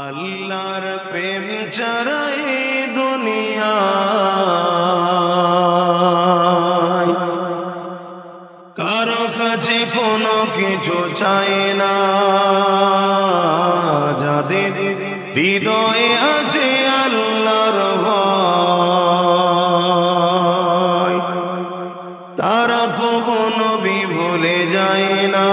আল্লাহর প্রেম ছাড়াই দুনিয়া কারো কাছে কোনো কিছু চাই না। যাদের হৃদয়ে আছে আল্লাহর ভয় তারা কখনো ভুলে যায় না।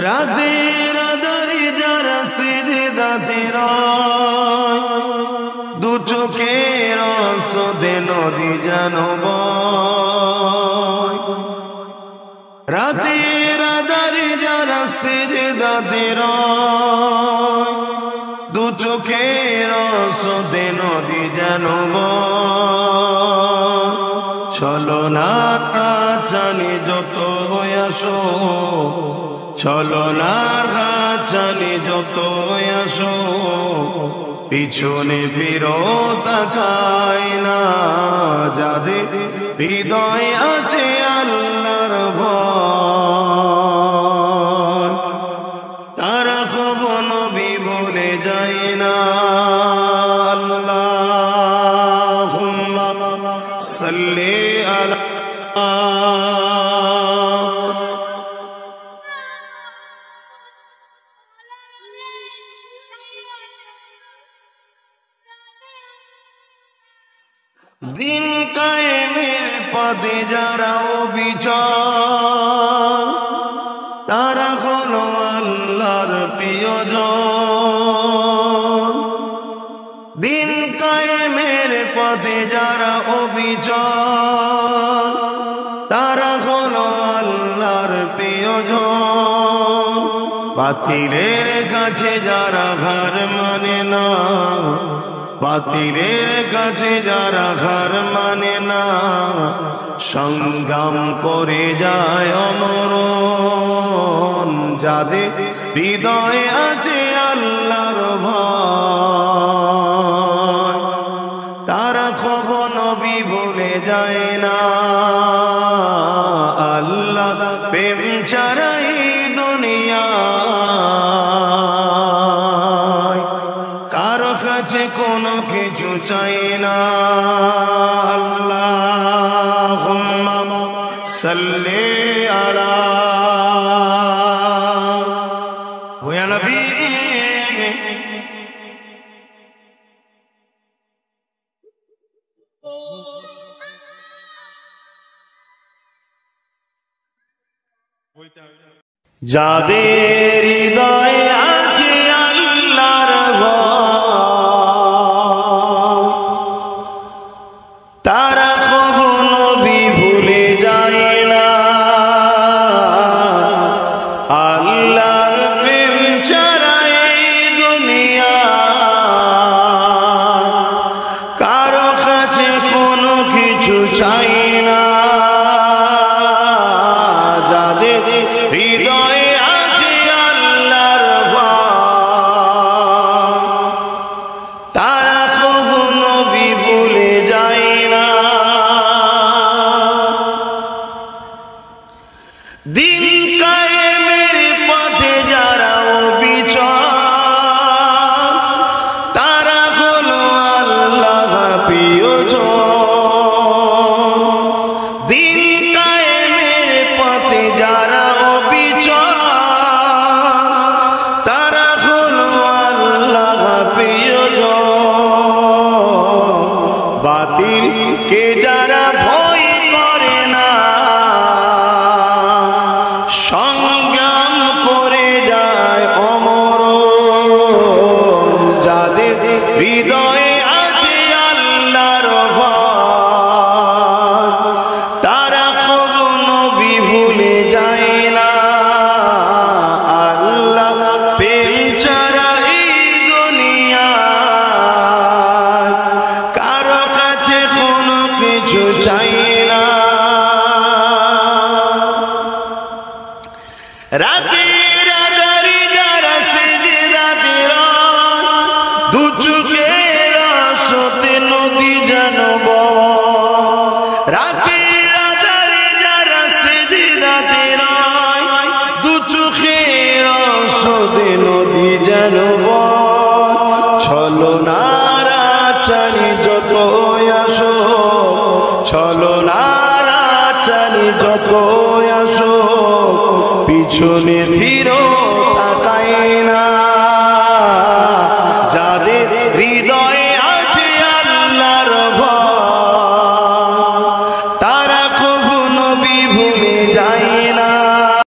রাতের আধারে যারা সিজদাতে রয় দু চোখের আঁসুতে নদী যেন বয়। রাতের আধারে যারা সিজদাতে রয় দু চোখের আঁসুতে নদী যেন বয়। চলো না জানি যত আসো, চলো না জানি যত আসো, পিছনে ফিরো তাকাই না। যাদের হৃদয় আছে আল্লাহর ভয় তারা কখনো ভুলে যায় না। আল্লাহুম্মা সাল্লি আলা দিন কায়েমের পথে যারা অবিচল তারা হলো আল্লাহর প্রিয়জন। দিন কায়েমের পথে যারা অবিচল তারা হলো আল্লাহর প্রিয়জন। বাতিলের কাছে যারা হার মানে না, বাতিলের কাছে যারা হার মানে না, সংগ্রাম করে যায় অমরণ। যাদের হৃদয়ে আছে আল্লাহর ভয় তারা কখনো ভুলে যায় না। আল্লাহ প্রেম ছাড়াই দুনিয়া কারো কাছে কোনো কিছু চাই না। আল্লাহুম্মা সাল্লি আলা ওয়া নবী। যাদের হৃদয়ে আছে আল্লাহর ভয় তারা কখনো ভুলে যায় না। আল্লাহর প্রেম ছাড়া এই দুনিয়া কারো কাছে কোনো কিছু চাই না। যাদের হৃদয়ে আছে আল্লাহর ভয় তারা কখনো ভুলে যায় না। দিন কায়েমের পথে যারা অবিচল তারা হলো আল্লাহ প্রিয়জন। দিন কায়েমের পথে যারা অবিচল তারা হলো আল্লাহ প্রিয়জন। বাতিলকে যারা ভয় করে না, সংগ্রাম করে যায় অমরণ। যাদের হৃদয়ে আছে আল্লাহর ভয় তারা কখনো ভুলে যায় না। আল্লাহ প্রেম ছাড়া এই দুনিয়া কারো কাছে কোনো কিছু চাই না। রাতের আধারে যারা সিজদাতে রয় দু চোখের আঁসুতে নদী যেন বয়। রাতের আধারে যারা সিজদাতে রয় দু চোখে নাড়াচাড়ি যত আসো, চলো নাড়াচাড়ি যত আসো, পিছনে ফিরো তাকাই না।